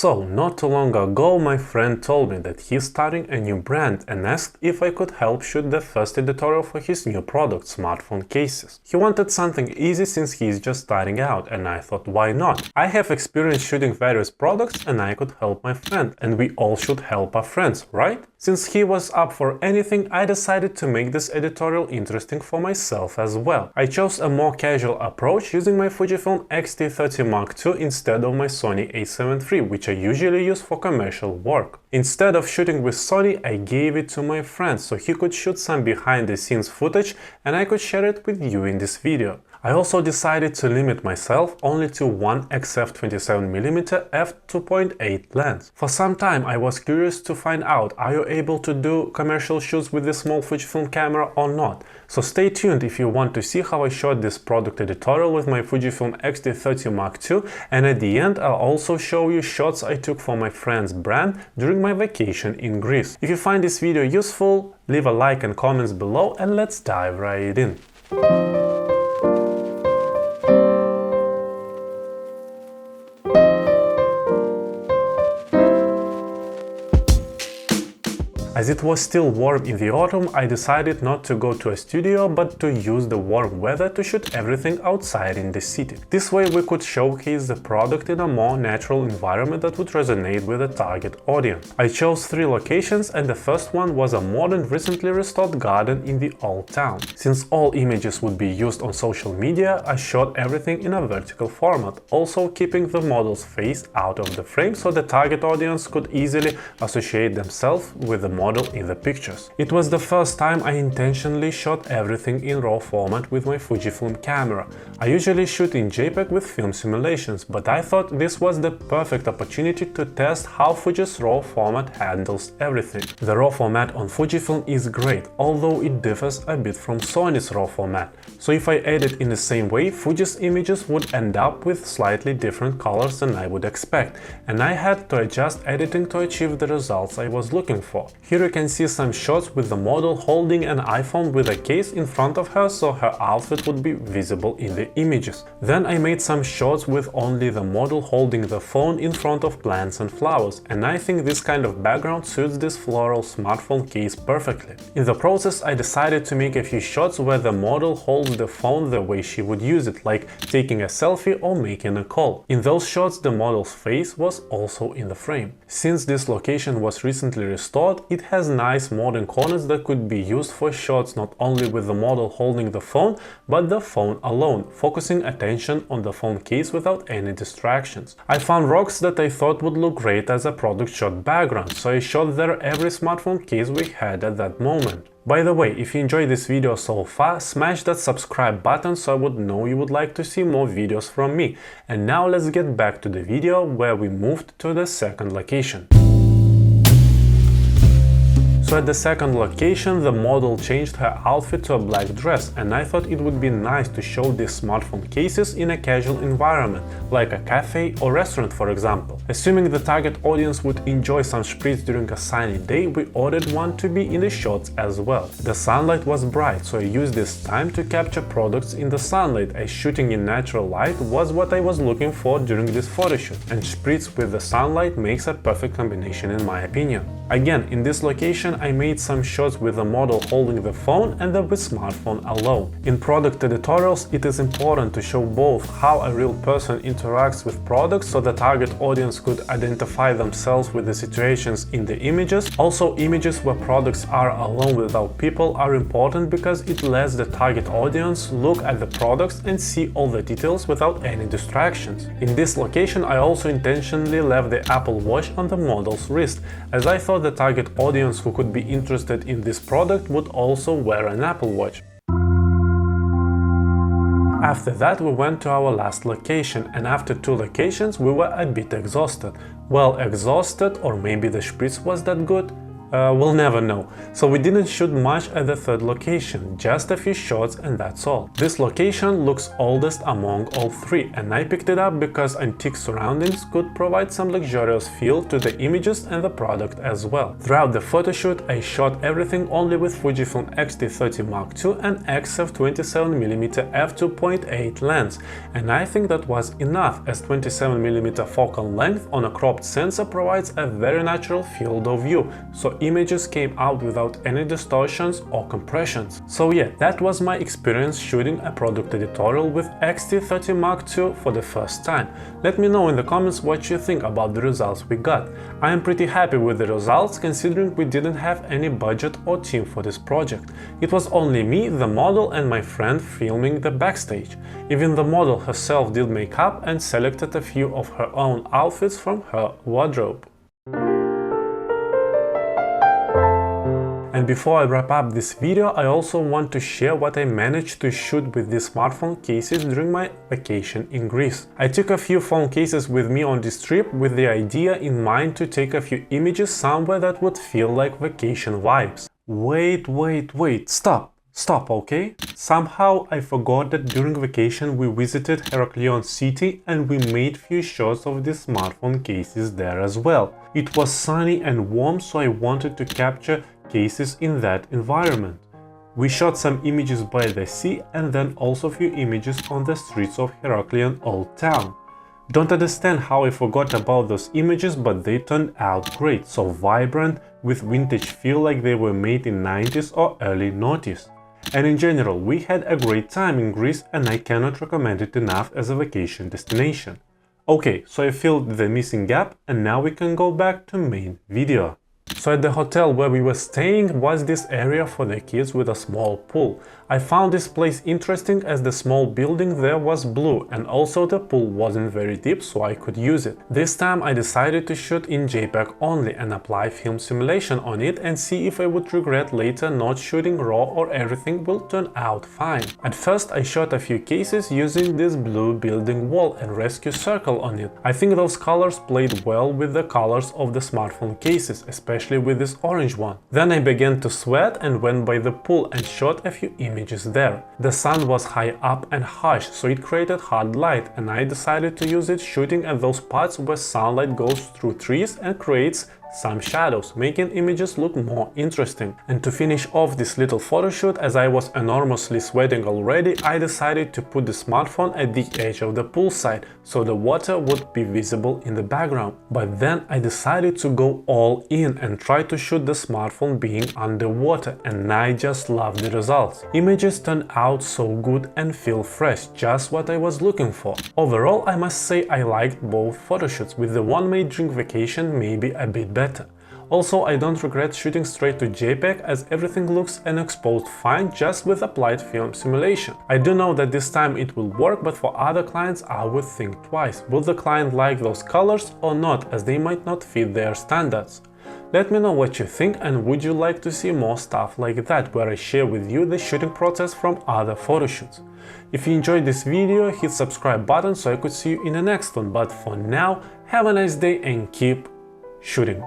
So, not too long ago my friend told me that he's starting a new brand and asked if I could help shoot the first editorial for his new product, smartphone cases. He wanted something easy since he's just starting out, and I thought, why not? I have experience shooting various products and I could help my friend, and we all should help our friends, right? Since he was up for anything, I decided to make this editorial interesting for myself as well. I chose a more casual approach using my Fujifilm X-T30II instead of my Sony A7III, which I usually use for commercial work. Instead of shooting with Sony, I gave it to my friend so he could shoot some behind the scenes footage and I could share it with you in this video. I also decided to limit myself only to one XF27mm f2.8 lens. For some time I was curious to find out, are you able to do commercial shoots with this small Fujifilm camera or not? So stay tuned if you want to see how I shot this product editorial with my Fujifilm X-T30II, and at the end I'll also show you shots I took for my friend's brand during my vacation in Greece. If you find this video useful, leave a like and comments below and let's dive right in. As it was still warm in the autumn, I decided not to go to a studio but to use the warm weather to shoot everything outside in the city. This way we could showcase the product in a more natural environment that would resonate with the target audience. I chose 3 locations and the first one was a modern, recently restored garden in the old town. Since all images would be used on social media, I shot everything in a vertical format, also keeping the model's face out of the frame so the target audience could easily associate themselves with the model in the pictures. It was the first time I intentionally shot everything in RAW format with my Fujifilm camera. I usually shoot in JPEG with film simulations, but I thought this was the perfect opportunity to test how Fuji's RAW format handles everything. The RAW format on Fujifilm is great, although it differs a bit from Sony's RAW format. So if I edit in the same way, Fuji's images would end up with slightly different colors than I would expect, and I had to adjust editing to achieve the results I was looking for. Here you can see some shots with the model holding an iPhone with a case in front of her so her outfit would be visible in the images. Then I made some shots with only the model holding the phone in front of plants and flowers, and I think this kind of background suits this floral smartphone case perfectly. In the process I decided to make a few shots where the model holds the phone the way she would use it, like taking a selfie or making a call. In those shots the model's face was also in the frame. Since this location was recently restored, it has nice modern corners that could be used for shots not only with the model holding the phone, but the phone alone, focusing attention on the phone case without any distractions. I found rocks that I thought would look great as a product shot background, so I shot there every smartphone case we had at that moment. By the way, if you enjoyed this video so far, smash that subscribe button so I would know you would like to see more videos from me. And now let's get back to the video where we moved to the second location. So at the second location, the model changed her outfit to a black dress, and I thought it would be nice to show these smartphone cases in a casual environment, like a cafe or restaurant for example. Assuming the target audience would enjoy some spritz during a sunny day, we ordered one to be in the shots as well. The sunlight was bright, so I used this time to capture products in the sunlight, as shooting in natural light was what I was looking for during this photoshoot, and spritz with the sunlight makes a perfect combination in my opinion. Again, in this location I made some shots with the model holding the phone and the smartphone alone. In product editorials, it is important to show both how a real person interacts with products so the target audience could identify themselves with the situations in the images. Also, images where products are alone without people are important because it lets the target audience look at the products and see all the details without any distractions. In this location, I also intentionally left the Apple Watch on the model's wrist, as I thought the target audience who could be interested in this product would also wear an Apple Watch. After that we went to our last location, and after 2 locations we were a bit exhausted. Well, exhausted, or maybe the spritz was that good? We'll never know. So we didn't shoot much at the third location, just a few shots and that's all. This location looks oldest among all three, and I picked it up because antique surroundings could provide some luxurious feel to the images and the product as well. Throughout the photoshoot I shot everything only with Fujifilm X-T30II and XF27mm f2.8 lens, and I think that was enough, as 27mm focal length on a cropped sensor provides a very natural field of view, so images came out without any distortions or compressions. So yeah, that was my experience shooting a product editorial with X-T30II for the first time. Let me know in the comments what you think about the results we got. I am pretty happy with the results, considering we didn't have any budget or team for this project. It was only me, the model and my friend filming the backstage. Even the model herself did makeup and selected a few of her own outfits from her wardrobe. And before I wrap up this video, I also want to share what I managed to shoot with these smartphone cases during my vacation in Greece. I took a few phone cases with me on this trip with the idea in mind to take a few images somewhere that would feel like vacation vibes. Wait, stop, okay? Somehow I forgot that during vacation we visited Heraklion city and we made few shots of the smartphone cases there as well. It was sunny and warm, so I wanted to capture cases in that environment. We shot some images by the sea and then also few images on the streets of Heraklion old town. Don't understand how I forgot about those images, but they turned out great, so vibrant, with vintage feel like they were made in 90s or early noughties. And in general, we had a great time in Greece and I cannot recommend it enough as a vacation destination. Okay, so I filled the missing gap and now we can go back to main video. So at the hotel where we were staying was this area for the kids with a small pool. I found this place interesting as the small building there was blue and also the pool wasn't very deep, so I could use it. This time I decided to shoot in JPEG only and apply film simulation on it and see if I would regret later not shooting RAW or everything will turn out fine. At first I shot a few cases using this blue building wall and rescue circle on it. I think those colors played well with the colors of the smartphone cases, especially with this orange one. Then I began to sweat and went by the pool and shot a few images there. The sun was high up and harsh, so it created hard light, and I decided to use it shooting at those parts where sunlight goes through trees and creates some shadows, making images look more interesting. And to finish off this little photo shoot, as I was enormously sweating already, I decided to put the smartphone at the edge of the poolside, so the water would be visible in the background. But then I decided to go all in and try to shoot the smartphone being underwater, and I just loved the results. Images turned out so good and feel fresh, just what I was looking for. Overall, I must say I liked both photoshoots, with the one made during vacation maybe a bit better. Also, I don't regret shooting straight to JPEG, as everything looks and exposed fine just with applied film simulation. I do know that this time it will work, but for other clients I would think twice. Will the client like those colors or not, as they might not fit their standards? Let me know what you think, and would you like to see more stuff like that, where I share with you the shooting process from other photoshoots. If you enjoyed this video, hit subscribe button so I could see you in the next one, but for now, have a nice day and keep shooting.